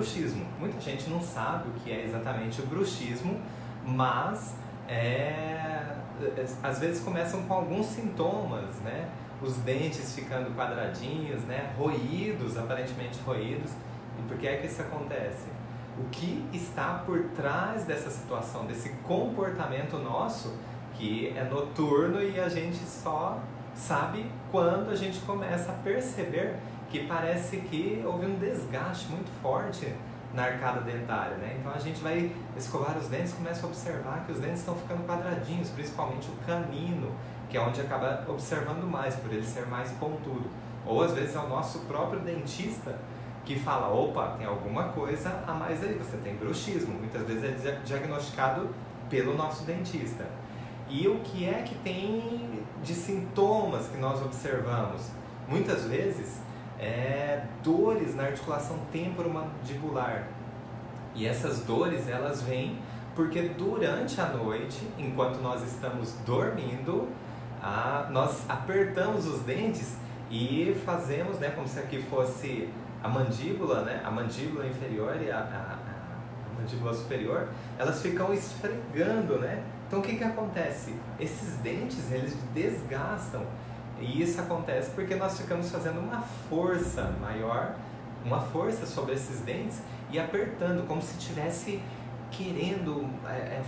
bruxismo. Muita gente não sabe o que é exatamente o bruxismo, mas às vezes começam com alguns sintomas, né? Os dentes ficando quadradinhos, né? Roídos, aparentemente roídos. E por que é que isso acontece? O que está por trás dessa situação, desse comportamento nosso, que é noturno e a gente só sabe quando a gente começa a perceber que parece que houve um desgaste muito forte na arcada dentária, né? Então a gente vai escovar os dentes e começa a observar que os dentes estão ficando quadradinhos, principalmente o canino, que é onde acaba observando mais, por ele ser mais pontudo. Ou às vezes é o nosso próprio dentista que fala, opa, tem alguma coisa a mais aí, você tem bruxismo. Muitas vezes é diagnosticado pelo nosso dentista. E o que é que tem de sintomas que nós observamos? Muitas vezes dores na articulação temporomandibular. E essas dores, elas vêm porque durante a noite, enquanto nós estamos dormindo, nós apertamos os dentes e fazemos, né, como se aqui fosse a mandíbula, né, a mandíbula inferior e a mandíbula superior, elas ficam esfregando, né? Então o que que acontece? Esses dentes, eles desgastam. E isso acontece porque nós ficamos fazendo uma força maior, uma força sobre esses dentes e apertando, como se estivesse querendo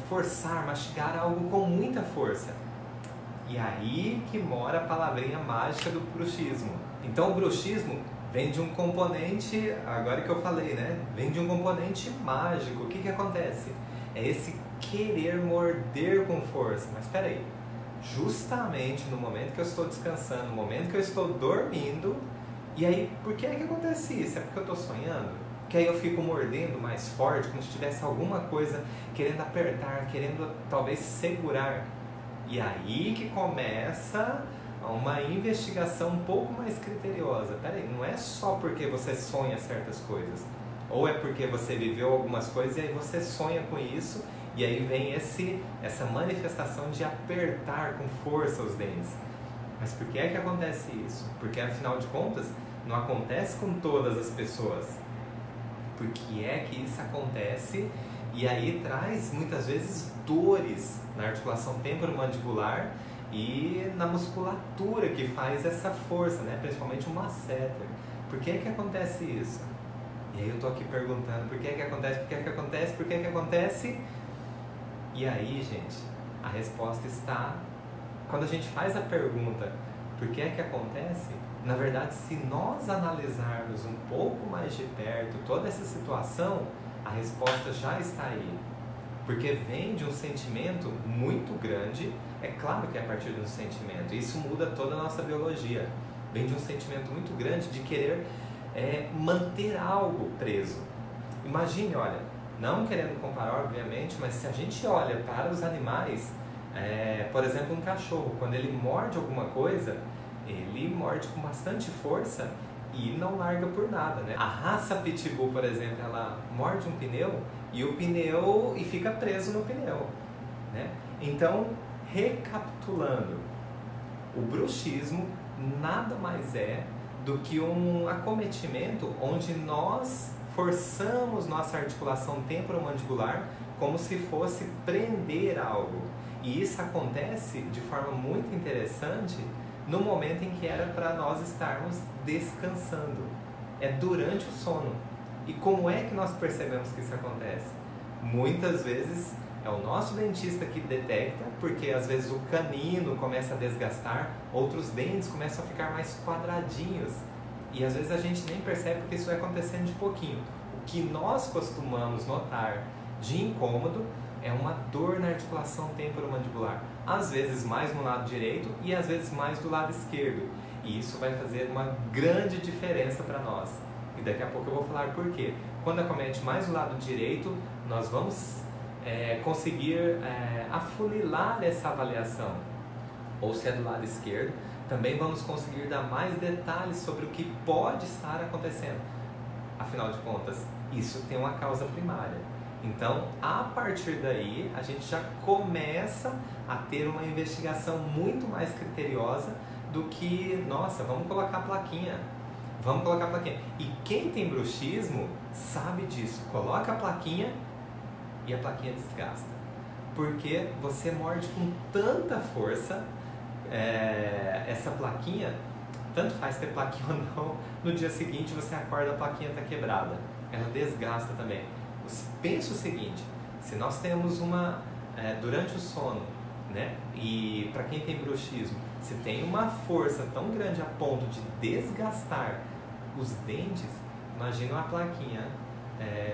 forçar, mastigar algo com muita força. E aí que mora a palavrinha mágica do bruxismo. Então o bruxismo vem de um componente, agora que eu falei, né? Vem de um componente mágico. O que que acontece? É esse querer morder com força. Mas espera aí. Justamente no momento que eu estou descansando, no momento que eu estou dormindo, e aí, por que é que acontece isso? É porque eu estou sonhando? Que aí eu fico mordendo mais forte, como se tivesse alguma coisa querendo apertar, querendo talvez segurar. E aí que começa uma investigação um pouco mais criteriosa. Peraí, não é só porque você sonha certas coisas, ou é porque você viveu algumas coisas e aí você sonha com isso, e aí vem essa manifestação de apertar com força os dentes. Mas por que é que acontece isso? Porque afinal de contas, não acontece com todas as pessoas. Por que é que isso acontece? E aí traz muitas vezes dores na articulação temporomandibular e na musculatura que faz essa força, né? Principalmente o masseter. Por que é que acontece isso? E aí eu tô aqui perguntando, por que é que acontece, por que é que acontece, por que é que acontece? E aí, gente, a resposta está quando a gente faz a pergunta, por que é que acontece? Na verdade, se nós analisarmos um pouco mais de perto toda essa situação, a resposta já está aí. Porque vem de um sentimento muito grande, é claro que é a partir de um sentimento, isso muda toda a nossa biologia. Vem de um sentimento muito grande de querer manter algo preso. Imagine, olha, não querendo comparar, obviamente, mas se a gente olha para os animais, por exemplo, um cachorro, quando ele morde alguma coisa, ele morde com bastante força e não larga por nada, né? A raça Pitbull, por exemplo, ela morde um pneu e fica preso no pneu, né? Então, recapitulando, o bruxismo nada mais é do que um acometimento onde nós forçamos nossa articulação temporomandibular como se fosse prender algo. E isso acontece de forma muito interessante no momento em que era para nós estarmos descansando. É durante o sono. E como é que nós percebemos que isso acontece? Muitas vezes é o nosso dentista que detecta, porque às vezes o canino começa a desgastar, outros dentes começam a ficar mais quadradinhos. E às vezes a gente nem percebe porque isso vai acontecendo de pouquinho. O que nós costumamos notar de incômodo é uma dor na articulação temporomandibular. Às vezes mais no lado direito e às vezes mais do lado esquerdo. E isso vai fazer uma grande diferença para nós. E daqui a pouco eu vou falar por quê. Quando acomete mais do lado direito, nós vamos conseguir afunilar essa avaliação. Ou se é do lado esquerdo, também vamos conseguir dar mais detalhes sobre o que pode estar acontecendo. Afinal de contas, isso tem uma causa primária. Então, a partir daí, a gente já começa a ter uma investigação muito mais criteriosa do que, nossa, vamos colocar a plaquinha. Vamos colocar a plaquinha. E quem tem bruxismo sabe disso. Coloca a plaquinha e a plaquinha desgasta. Porque você morde com tanta força, essa plaquinha, tanto faz ter plaquinha ou não, no dia seguinte você acorda, a plaquinha está quebrada. Ela desgasta também. Pensa o seguinte, se nós temos durante o sono, né? E para quem tem bruxismo, se tem uma força tão grande a ponto de desgastar os dentes, imagina uma plaquinha,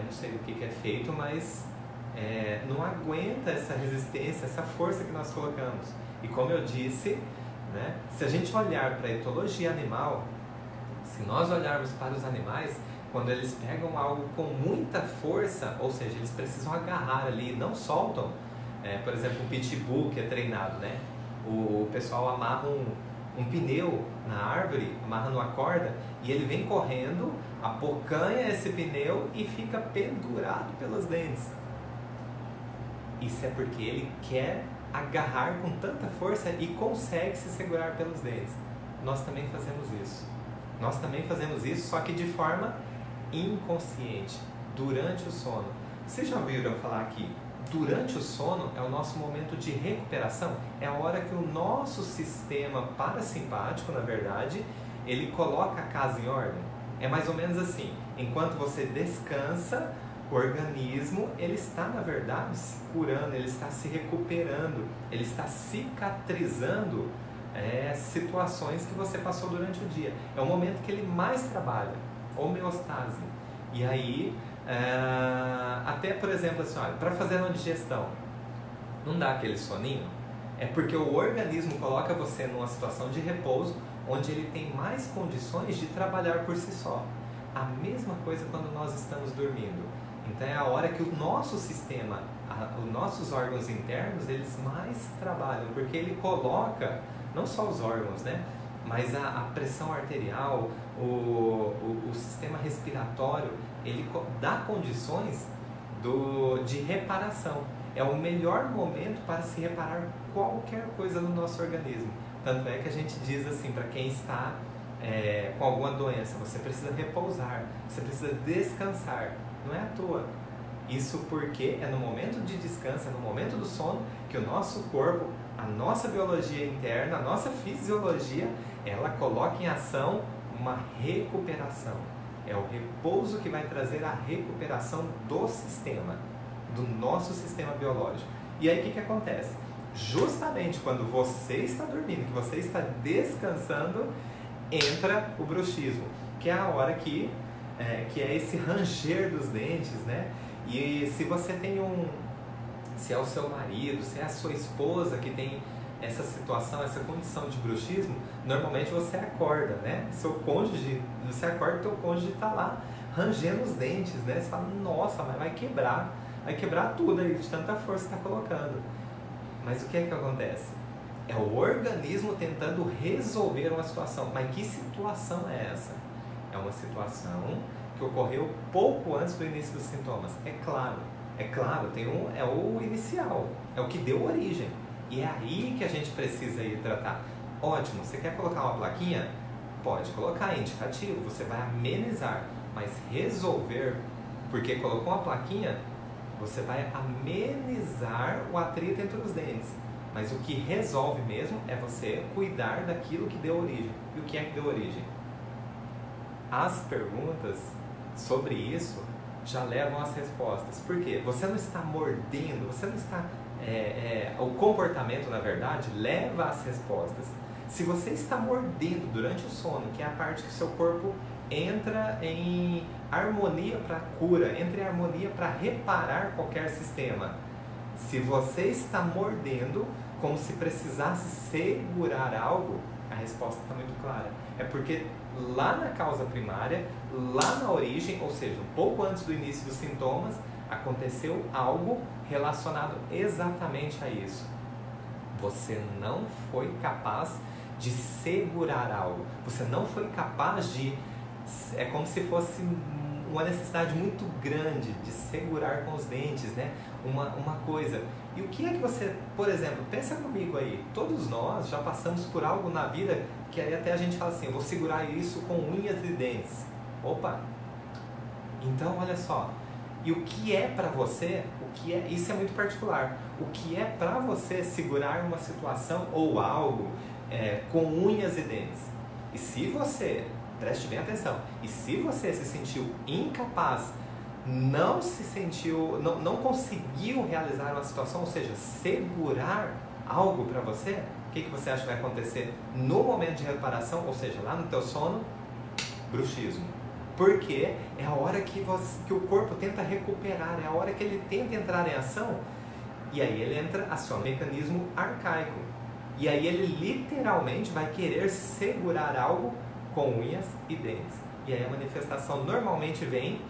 não sei do que é feito, mas não aguenta essa resistência, essa força que nós colocamos. E como eu disse, né, se a gente olhar para a etologia animal, se nós olharmos para os animais, quando eles pegam algo com muita força, ou seja, eles precisam agarrar ali, não soltam, por exemplo, um pitbull que é treinado, né? O pessoal amarra um pneu na árvore, amarra numa corda, e ele vem correndo, abocanha esse pneu e fica pendurado pelos dentes. Isso é porque ele quer agarrar com tanta força e consegue se segurar pelos dentes. Nós também fazemos isso. Nós também fazemos isso, só que de forma inconsciente, durante o sono. Vocês já ouviram falar que durante o sono é o nosso momento de recuperação? É a hora que o nosso sistema parasimpático, na verdade, ele coloca a casa em ordem. É mais ou menos assim, enquanto você descansa, o organismo, ele está, na verdade, se curando, ele está se recuperando, ele está cicatrizando situações que você passou durante o dia. É o momento que ele mais trabalha, homeostase. E aí, até por exemplo, assim, olha, para fazer uma digestão, não dá aquele soninho? É porque o organismo coloca você numa situação de repouso, onde ele tem mais condições de trabalhar por si só. A mesma coisa quando nós estamos dormindo. Então é a hora que o nosso sistema, os nossos órgãos internos, eles mais trabalham, porque ele coloca, não só os órgãos, né? Mas a pressão arterial, o sistema respiratório, ele dá condições de reparação. É o melhor momento para se reparar qualquer coisa no nosso organismo. Tanto é que a gente diz assim, para quem está com alguma doença, você precisa repousar, você precisa descansar. Não é à toa. Isso porque é no momento de descanso, é no momento do sono, que o nosso corpo, a nossa biologia interna, a nossa fisiologia, ela coloca em ação uma recuperação. É o repouso que vai trazer a recuperação do sistema, do nosso sistema biológico. E aí o que acontece? Justamente quando você está dormindo, que você está descansando, entra o bruxismo, que é a hora que é esse ranger dos dentes, né? E se você tem se é o seu marido, se é a sua esposa que tem essa situação, essa condição de bruxismo, normalmente você acorda, né? Você acorda e teu cônjuge está lá rangendo os dentes, né? Você fala, nossa, mas vai quebrar tudo aí de tanta força que está colocando. Mas o que é que acontece? É o organismo tentando resolver uma situação. Mas que situação é essa? É uma situação que ocorreu pouco antes do início dos sintomas. É claro, é o inicial, é o que deu origem. E é aí que a gente precisa ir tratar. Ótimo, você quer colocar uma plaquinha? Pode colocar, é indicativo, você vai amenizar. Mas resolver, porque colocou uma plaquinha, você vai amenizar o atrito entre os dentes. Mas o que resolve mesmo é você cuidar daquilo que deu origem. E o que é que deu origem? As perguntas sobre isso já levam às respostas. Por quê? Você não está mordendo, você não está... o comportamento, na verdade, leva às respostas. Se você está mordendo durante o sono, que é a parte que o seu corpo entra em harmonia para a cura, entra em harmonia para reparar qualquer sistema. Se você está mordendo como se precisasse segurar algo, a resposta está muito clara. É porque lá na causa primária, lá na origem, ou seja, um pouco antes do início dos sintomas, aconteceu algo relacionado exatamente a isso. Você não foi capaz de segurar algo. Você não foi capaz de... É como se fosse uma necessidade muito grande de segurar com os dentes, né? Uma coisa. E o que é que você... Por exemplo, pensa comigo aí. Todos nós já passamos por algo na vida que aí até a gente fala assim, eu vou segurar isso com unhas e dentes. Opa! Então, olha só, e o que é para você, isso é muito particular, o que é para você segurar uma situação ou algo com unhas e dentes? E se você, preste bem atenção, e se você se sentiu incapaz, não se sentiu, não conseguiu realizar uma situação, ou seja, segurar algo para você, o que você acha que vai acontecer no momento de reparação, ou seja, lá no teu sono? Bruxismo. Porque é a hora que o corpo tenta recuperar, é a hora que ele tenta entrar em ação, e aí ele aciona um mecanismo arcaico. E aí ele literalmente vai querer segurar algo com unhas e dentes. E aí a manifestação normalmente vem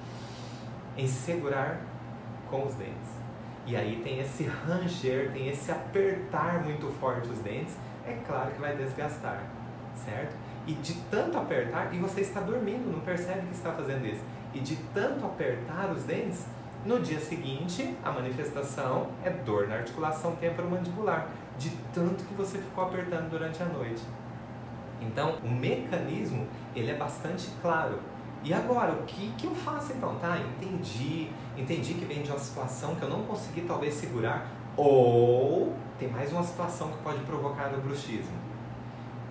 em segurar com os dentes. E aí tem esse ranger, tem esse apertar muito forte os dentes, é claro que vai desgastar, certo? E de tanto apertar, e você está dormindo, não percebe que está fazendo isso, e de tanto apertar os dentes, no dia seguinte, a manifestação é dor na articulação temporomandibular, de tanto que você ficou apertando durante a noite. Então, o mecanismo, ele é bastante claro. E agora, o que eu faço então? Tá, entendi que vem de uma situação que eu não consegui talvez segurar, ou tem mais uma situação que pode provocar o bruxismo.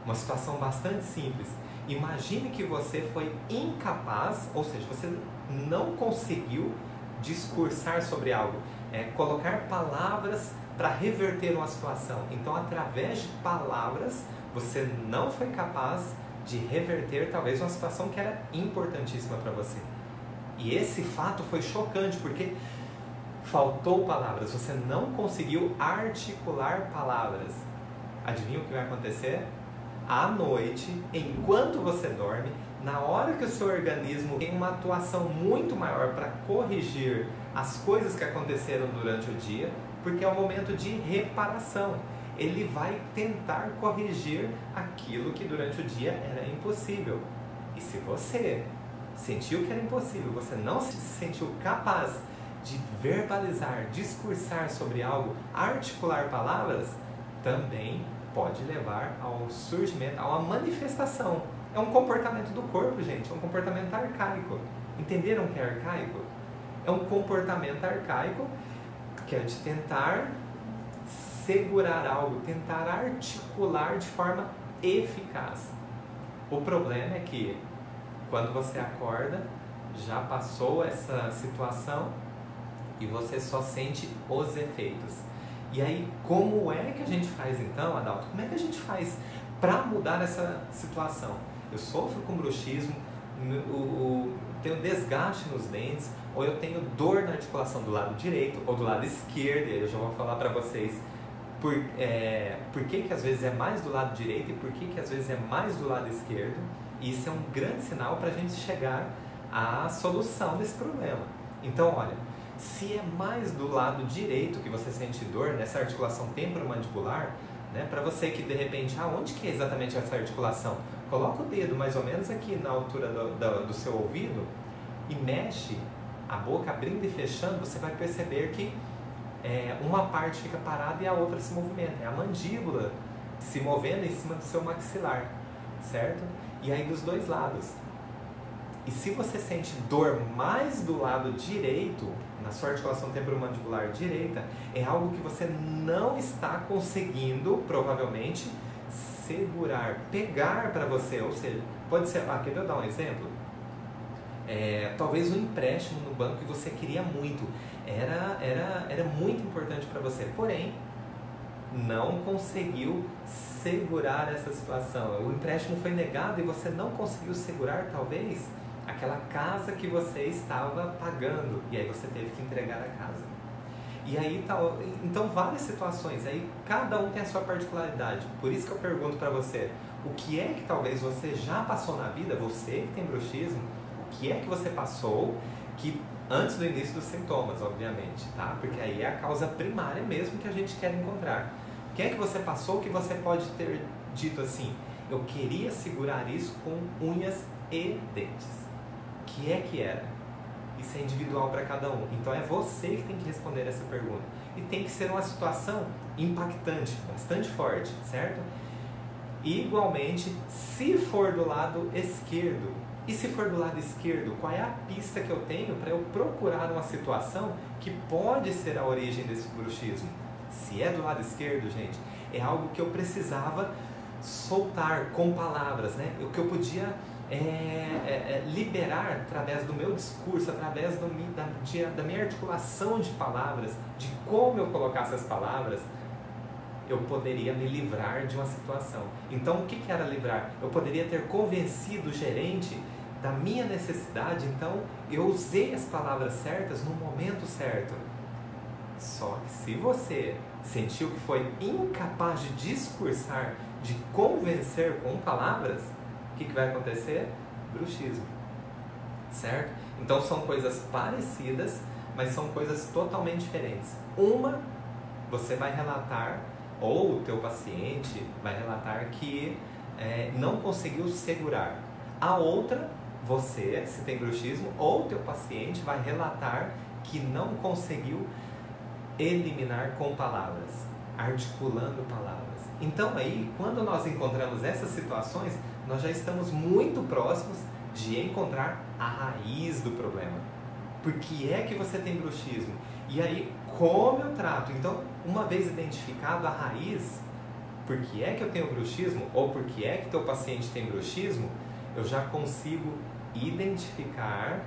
Uma situação bastante simples. Imagine que você foi incapaz, ou seja, você não conseguiu discursar sobre algo, colocar palavras para reverter uma situação. Então, através de palavras, você não foi capaz de reverter talvez uma situação que era importantíssima para você. E esse fato foi chocante, porque faltou palavras, você não conseguiu articular palavras. Adivinha o que vai acontecer? À noite, enquanto você dorme, na hora que o seu organismo tem uma atuação muito maior para corrigir as coisas que aconteceram durante o dia, porque é o momento de reparação. Ele vai tentar corrigir aquilo que durante o dia era impossível. E se você sentiu que era impossível, você não se sentiu capaz de verbalizar, discursar sobre algo, articular palavras, também pode levar ao surgimento, a uma manifestação. É um comportamento do corpo, gente, é um comportamento arcaico. Entenderam o que é arcaico? É um comportamento arcaico que é de tentar segurar algo, tentar articular de forma eficaz. O problema é que quando você acorda, já passou essa situação e você só sente os efeitos. E aí, como é que a gente faz então, Adalto? Como é que a gente faz para mudar essa situação? Eu sofro com bruxismo, tenho desgaste nos dentes, ou eu tenho dor na articulação do lado direito ou do lado esquerdo, e aí eu já vou falar para vocês por que às vezes é mais do lado direito e por que às vezes é mais do lado esquerdo. E isso é um grande sinal para a gente chegar à solução desse problema. Então, olha, se é mais do lado direito que você sente dor nessa articulação temporomandibular, né, para você que de repente, onde que é exatamente essa articulação? Coloca o dedo mais ou menos aqui na altura do seu ouvido e mexe a boca abrindo e fechando, você vai perceber que uma parte fica parada e a outra se movimenta. É a mandíbula se movendo em cima do seu maxilar, certo? E aí dos dois lados. E se você sente dor mais do lado direito, na sua articulação temporomandibular direita, é algo que você não está conseguindo, provavelmente, segurar, pegar para você. Ou seja, pode ser, quer eu dar um exemplo? Talvez um empréstimo no banco que você queria muito, era muito importante para você, porém, não conseguiu segurar essa situação. O empréstimo foi negado e você não conseguiu segurar, talvez, aquela casa que você estava pagando, e aí você teve que entregar a casa. E aí, então várias situações, aí cada um tem a sua particularidade. Por isso que eu pergunto para você, o que é que talvez você já passou na vida, você que tem bruxismo, o que é que você passou que antes do início dos sintomas, obviamente, tá? Porque aí é a causa primária mesmo que a gente quer encontrar. O que é que você passou que você pode ter dito assim, eu queria segurar isso com unhas e dentes? O que era? Isso é individual para cada um. Então é você que tem que responder essa pergunta. E tem que ser uma situação impactante, bastante forte, certo? E, igualmente, se for do lado esquerdo, E se for do lado esquerdo, qual é a pista que eu tenho para eu procurar uma situação que pode ser a origem desse bruxismo? Se é do lado esquerdo, gente, é algo que eu precisava soltar com palavras, né? O que eu podia liberar através do meu discurso, através da minha articulação de palavras, de como eu colocasse as palavras, eu poderia me livrar de uma situação. Então, o que era livrar? Eu poderia ter convencido o gerente da minha necessidade, então eu usei as palavras certas no momento certo. Só que se você sentiu que foi incapaz de discursar, de convencer com palavras, o que vai acontecer? Bruxismo, certo? Então são coisas parecidas, mas são coisas totalmente diferentes. Uma, você vai relatar, ou o teu paciente vai relatar que não conseguiu segurar. A outra, você, se tem bruxismo, ou o teu paciente vai relatar que não conseguiu eliminar com palavras, articulando palavras. Então aí, quando nós encontramos essas situações, nós já estamos muito próximos de encontrar a raiz do problema. Por que é que você tem bruxismo? E aí, como eu trato? Então, uma vez identificado a raiz, por que é que eu tenho bruxismo, ou por que é que teu paciente tem bruxismo, eu já consigo identificar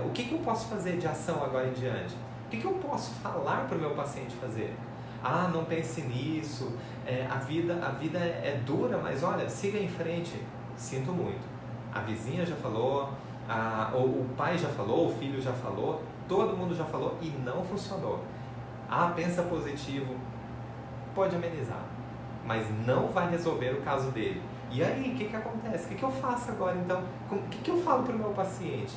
o que eu posso fazer de ação agora em diante. O que eu posso falar para o meu paciente fazer? Ah, não pense nisso, a vida é dura, mas olha, siga em frente. Sinto muito. A vizinha já falou, o pai já falou, o filho já falou, todo mundo já falou e não funcionou. Ah, pensa positivo, pode amenizar, mas não vai resolver o caso dele. E aí, o que acontece? O que eu faço agora então? O que eu falo para o meu paciente?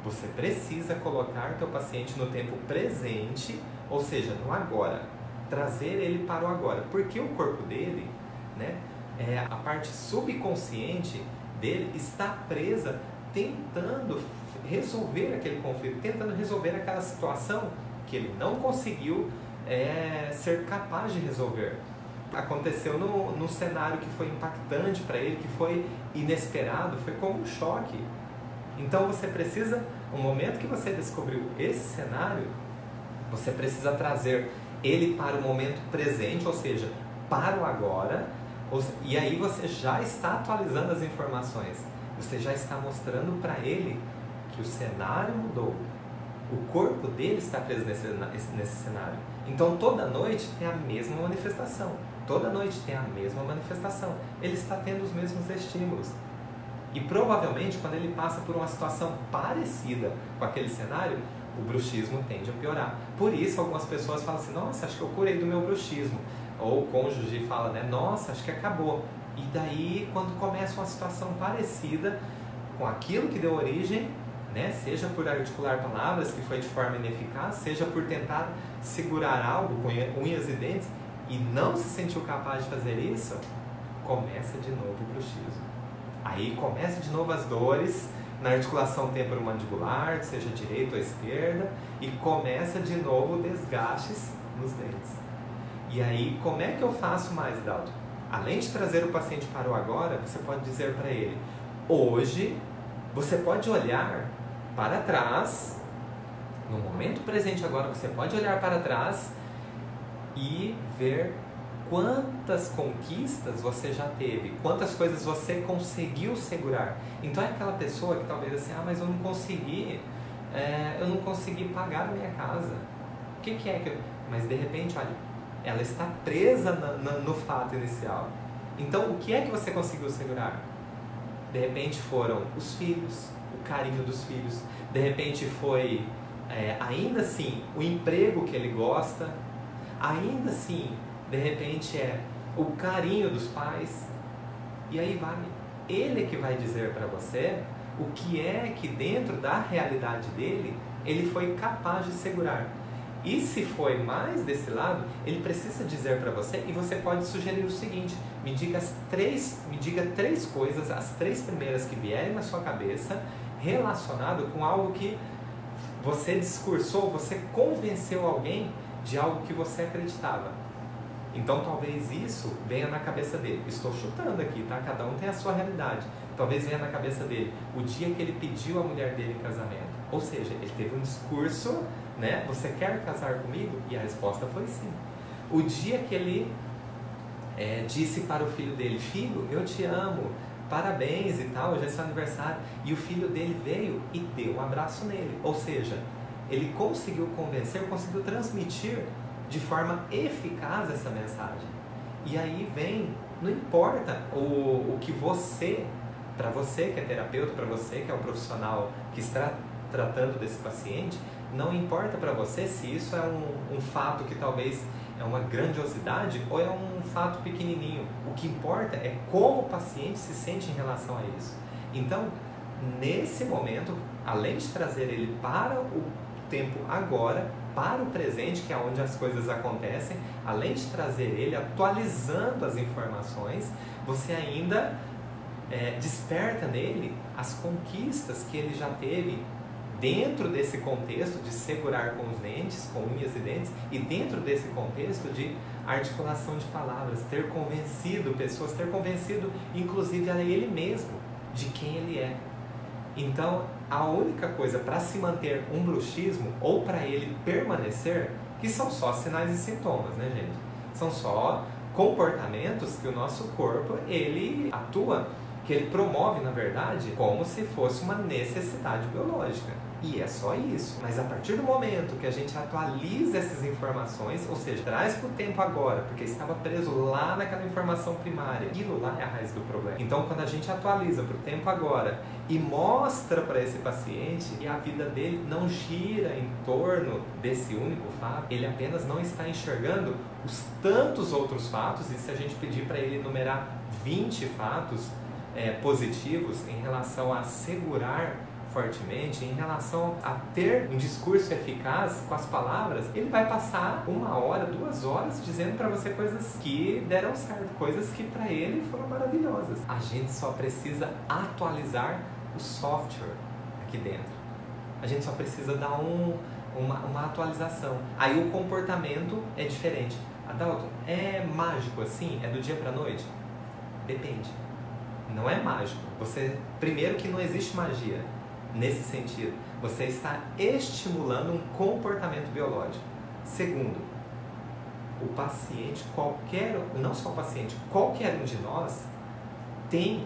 Você precisa colocar teu paciente no tempo presente, ou seja, no agora. Trazer ele para o agora. Porque o corpo dele, né, a parte subconsciente dele está presa tentando resolver aquele conflito, tentando resolver aquela situação que ele não conseguiu ser capaz de resolver. Aconteceu num cenário que foi impactante para ele, que foi inesperado, foi como um choque. Então você precisa, no momento que você descobriu esse cenário, você precisa trazer ele para o momento presente, ou seja, para o agora, e aí você já está atualizando as informações, você já está mostrando para ele que o cenário mudou, o corpo dele está preso nesse cenário. Então toda noite tem a mesma manifestação, toda noite tem a mesma manifestação, ele está tendo os mesmos estímulos. E provavelmente quando ele passa por uma situação parecida com aquele cenário, o bruxismo tende a piorar. Por isso algumas pessoas falam assim, nossa, acho que eu curei do meu bruxismo. Ou o cônjuge fala, né, nossa, acho que acabou. E daí quando começa uma situação parecida com aquilo que deu origem, né, seja por articular palavras que foi de forma ineficaz, seja por tentar segurar algo com unhas e dentes e não se sentiu capaz de fazer isso, começa de novo o bruxismo. Aí começa de novo as dores na articulação temporomandibular, seja direita ou esquerda, e começa de novo desgastes nos dentes. E aí, como é que eu faço mais, Dalton? Além de trazer o paciente para o agora, você pode dizer para ele, hoje, você pode olhar para trás, no momento presente agora, você pode olhar para trás e ver quantas conquistas você já teve, quantas coisas você conseguiu segurar. Então é aquela pessoa que talvez assim, mas eu não consegui pagar a minha casa. O que é que eu... Mas de repente, olha, ela está presa no fato inicial. Então o que é que você conseguiu segurar? De repente foram os filhos, o carinho dos filhos, de repente foi ainda assim o emprego que ele gosta, ainda assim de repente o carinho dos pais, e aí vai. Ele é que vai dizer para você o que é que dentro da realidade dele, ele foi capaz de segurar. E se foi mais desse lado, ele precisa dizer para você, e você pode sugerir o seguinte, me diga três coisas, as três primeiras que vierem na sua cabeça, relacionado com algo que você discursou, você convenceu alguém de algo que você acreditava. Então talvez isso venha na cabeça dele. Estou chutando aqui, tá? Cada um tem a sua realidade. Talvez venha na cabeça dele o dia que ele pediu a mulher dele em casamento. Ou seja, ele teve um discurso, né? Você quer casar comigo? E a resposta foi sim. O dia que ele disse para o filho dele, filho, eu te amo, parabéns e tal, hoje é seu aniversário. E o filho dele veio e deu um abraço nele. Ou seja, ele conseguiu convencer, conseguiu transmitir de forma eficaz essa mensagem. E aí vem, não importa o que você, para você que é terapeuta, para você que é o profissional que está tratando desse paciente, não importa para você se isso é um fato que talvez é uma grandiosidade ou é um fato pequenininho. O que importa é como o paciente se sente em relação a isso. Então, nesse momento, além de trazer ele para o tempo agora, para o presente, que é onde as coisas acontecem, além de trazer ele atualizando as informações, você ainda desperta nele as conquistas que ele já teve dentro desse contexto de segurar com os dentes, com unhas e dentes, e dentro desse contexto de articulação de palavras, ter convencido pessoas, ter convencido inclusive a ele mesmo de quem ele é. Então, a única coisa para se manter um bruxismo, ou para ele permanecer, que são só sinais e sintomas, né, gente? São só comportamentos que o nosso corpo, ele atua, que ele promove, na verdade, como se fosse uma necessidade biológica. E é só isso. Mas a partir do momento que a gente atualiza essas informações, ou seja, traz para o tempo agora, porque estava preso lá naquela informação primária, aquilo lá é a raiz do problema. Então, quando a gente atualiza para o tempo agora e mostra para esse paciente que a vida dele não gira em torno desse único fato, ele apenas não está enxergando os tantos outros fatos, e se a gente pedir para ele enumerar 20 fatos positivos em relação a segurar fortemente, em relação a ter um discurso eficaz com as palavras, ele vai passar 1 hora, 2 horas dizendo para você coisas que deram certo, coisas que para ele foram maravilhosas. A gente só precisa atualizar o software aqui dentro. A gente só precisa dar uma atualização. Aí o comportamento é diferente. Adalto, é mágico assim? É do dia para a noite? Depende. Não é mágico. Primeiro que não existe magia. Nesse sentido, você está estimulando um comportamento biológico. Segundo, o paciente, não só o paciente, qualquer um de nós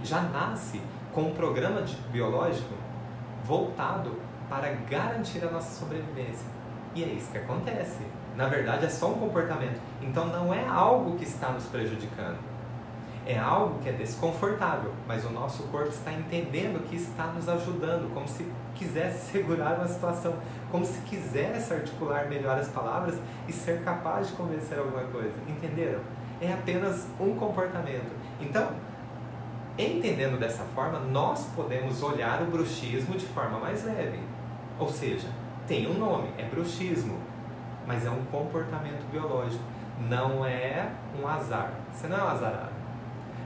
já nasce com um programa biológico voltado para garantir a nossa sobrevivência. E é isso que acontece. Na verdade, é só um comportamento. Então não é algo que está nos prejudicando. É algo que é desconfortável, mas o nosso corpo está entendendo que está nos ajudando, como se quisesse segurar uma situação, como se quisesse articular melhor as palavras e ser capaz de convencer alguma coisa. Entenderam? É apenas um comportamento. Então, entendendo dessa forma, nós podemos olhar o bruxismo de forma mais leve. Ou seja, tem um nome, é bruxismo, mas é um comportamento biológico. Não é um azar. Você não é um azarado.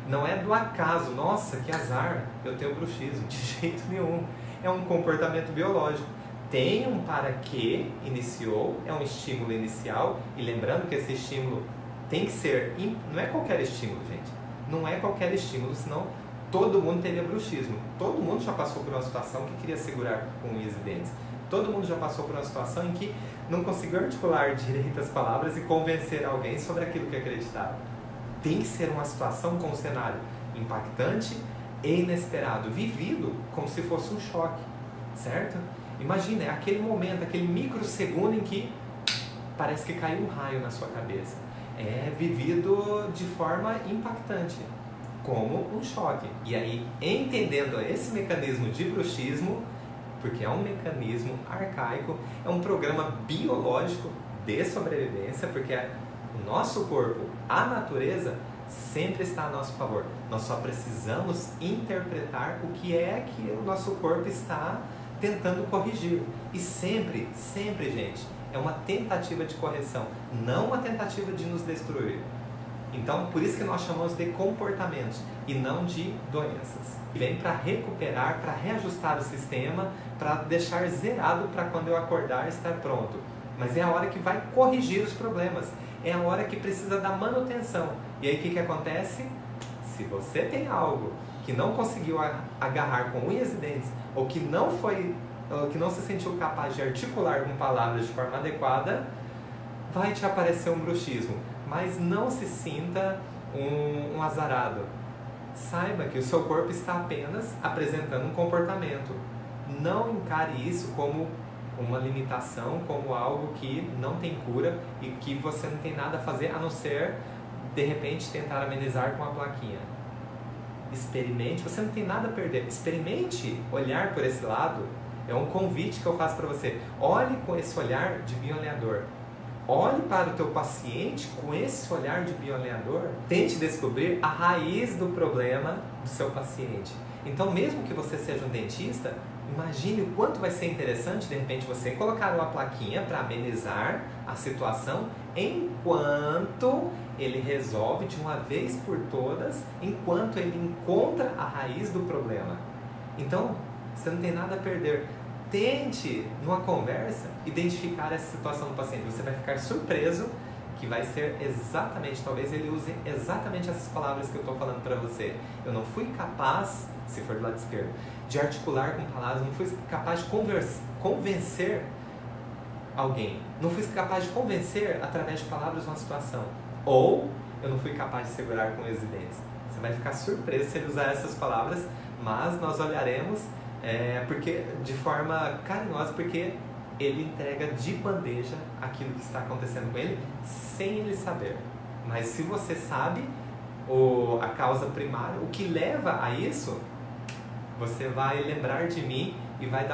Não é do acaso, nossa, que azar, eu tenho bruxismo, de jeito nenhum. É um comportamento biológico. Tem um para que iniciou, é um estímulo inicial, e lembrando que esse estímulo tem que ser, não é qualquer estímulo, gente. Não é qualquer estímulo, senão todo mundo teria bruxismo. Todo mundo já passou por uma situação que queria segurar com unhas e dentes. Todo mundo já passou por uma situação em que não conseguiu articular direito as palavras e convencer alguém sobre aquilo que acreditava. Tem que ser uma situação com um cenário impactante e inesperado, vivido como se fosse um choque, certo? Imagina, é aquele momento, aquele microsegundo em que parece que caiu um raio na sua cabeça. É vivido de forma impactante, como um choque. E aí, entendendo esse mecanismo de bruxismo, porque é um mecanismo arcaico, é um programa biológico de sobrevivência, porque o nosso corpo, a natureza, sempre está a nosso favor. Nós só precisamos interpretar o que é que o nosso corpo está tentando corrigir. E sempre, sempre, gente, é uma tentativa de correção, não uma tentativa de nos destruir. Então, por isso que nós chamamos de comportamentos e não de doenças. Vem para recuperar, para reajustar o sistema, para deixar zerado para quando eu acordar estar pronto. mas é a hora que vai corrigir os problemas, é a hora que precisa da manutenção. E aí o que acontece? Se você tem algo que não conseguiu agarrar com unhas e dentes, ou que não se sentiu capaz de articular com palavras de forma adequada, vai te aparecer um bruxismo. Mas não se sinta um azarado. Saiba que o seu corpo está apenas apresentando um comportamento. Não encare isso como uma limitação, como algo que não tem cura e que você não tem nada a fazer a não ser, de repente, tentar amenizar com a plaquinha. Experimente, você não tem nada a perder. Experimente olhar por esse lado. É um convite que eu faço para você. Olhe com esse olhar de bioalinhador. Olhe para o teu paciente com esse olhar de bioalinhador. Tente descobrir a raiz do problema do seu paciente. Então, mesmo que você seja um dentista, imagine o quanto vai ser interessante, de repente, você colocar uma plaquinha para amenizar a situação enquanto ele resolve de uma vez por todas, enquanto ele encontra a raiz do problema. Então, você não tem nada a perder. Tente, numa conversa, identificar essa situação do paciente. Você vai ficar surpreso que vai ser exatamente, talvez ele use exatamente essas palavras que eu estou falando para você. Eu não fui capaz, se for do lado esquerdo, de articular com palavras, não fui capaz de convencer alguém. Não fui capaz de convencer através de palavras uma situação. Ou eu não fui capaz de segurar com os dentes. Você vai ficar surpreso se ele usar essas palavras, mas nós olharemos porque de forma carinhosa, porque ele entrega de bandeja aquilo que está acontecendo com ele sem ele saber. Mas se você sabe a causa primária, o que leva a isso, você vai lembrar de mim e vai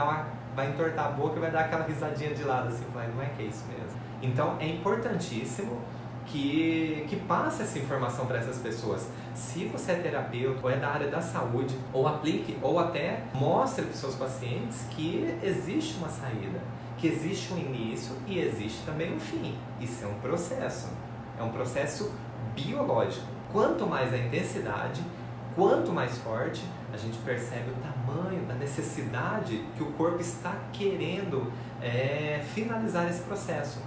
entortar a boca e vai dar aquela risadinha de lado assim, falar, não é que é isso mesmo. Então é importantíssimo que passe essa informação para essas pessoas. Se você é terapeuta ou é da área da saúde, ou aplique ou até mostre para os seus pacientes que existe uma saída, que existe um início e existe também um fim. Isso é um processo biológico. Quanto mais a intensidade, quanto mais forte, a gente percebe o tamanho da necessidade que o corpo está querendo finalizar esse processo.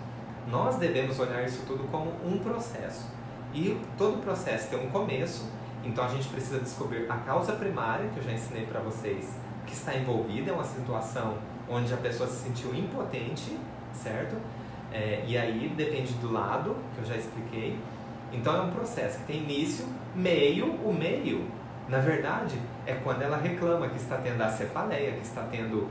Nós devemos olhar isso tudo como um processo. E todo processo tem um começo, então a gente precisa descobrir a causa primária, que eu já ensinei para vocês, que está envolvida, é uma situação onde a pessoa se sentiu impotente, certo? E aí depende do lado, que eu já expliquei. Então é um processo que tem início, meio. O meio, na verdade, é quando ela reclama que está tendo a cefaleia, que está tendo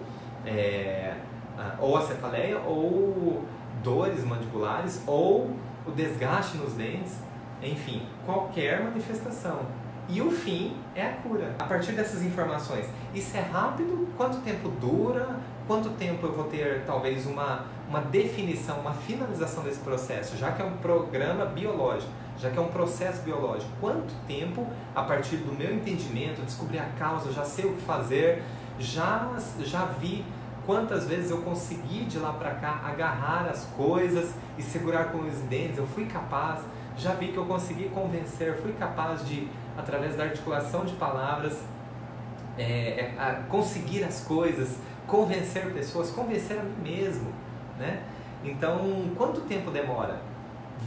ou a cefaleia, ou dores mandibulares, ou o desgaste nos dentes, enfim, qualquer manifestação. E o fim é a cura. A partir dessas informações, isso é rápido? Quanto tempo dura? Quanto tempo eu vou ter, talvez, uma definição, uma finalização desse processo? Já que é um programa biológico, já que é um processo biológico, quanto tempo, a partir do meu entendimento, descobrir a causa, já sei o que fazer, já vi quantas vezes eu consegui de lá para cá agarrar as coisas e segurar com os dentes, eu fui capaz, já vi que eu consegui convencer, fui capaz de, através da articulação de palavras, conseguir as coisas, convencer pessoas, convencer a mim mesmo, né? Então, quanto tempo demora?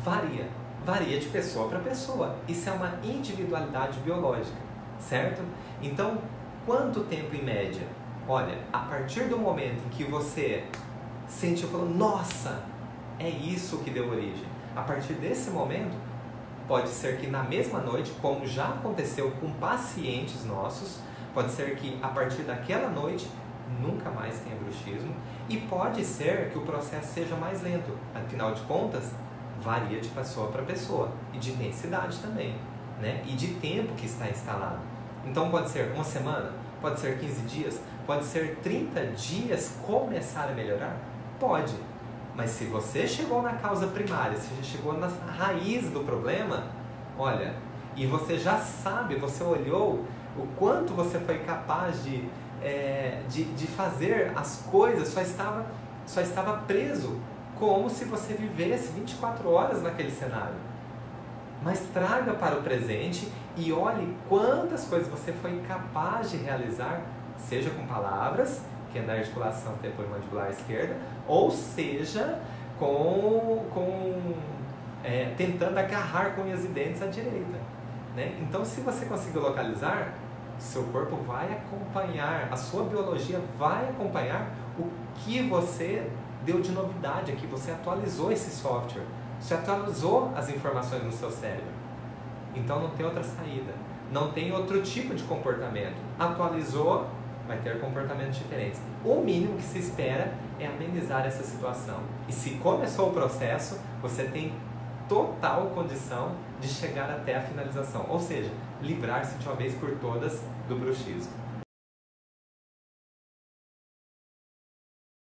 Varia de pessoa para pessoa. Isso é uma individualidade biológica, certo? Então, quanto tempo em média? Olha, a partir do momento em que você sentiu, falou, nossa, é isso que deu origem. A partir desse momento, pode ser que na mesma noite, como já aconteceu com pacientes nossos, pode ser que a partir daquela noite nunca mais tenha bruxismo, e pode ser que o processo seja mais lento. Afinal de contas, varia de pessoa para pessoa, e de intensidade também, né? E de tempo que está instalado. Então pode ser uma semana, pode ser 15 dias, pode ser 30 dias começar a melhorar? Pode. Mas se você chegou na causa primária, se você chegou na raiz do problema, olha, e você já sabe, você olhou o quanto você foi capaz de fazer as coisas, só estava preso, como se você vivesse 24 horas naquele cenário. Mas traga para o presente e olhe quantas coisas você foi capaz de realizar, seja com palavras, que é na articulação temporomandibular esquerda, ou seja, tentando agarrar com unhas e dentes à direita, né? Então, se você conseguir localizar, seu corpo vai acompanhar, a sua biologia vai acompanhar o que você deu de novidade aqui, você atualizou esse software, você atualizou as informações no seu cérebro. Então não tem outra saída, não tem outro tipo de comportamento. Atualizou, vai ter comportamentos diferentes. O mínimo que se espera é amenizar essa situação. E se começou o processo, você tem total condição de chegar até a finalização, ou seja, livrar-se de uma vez por todas do bruxismo.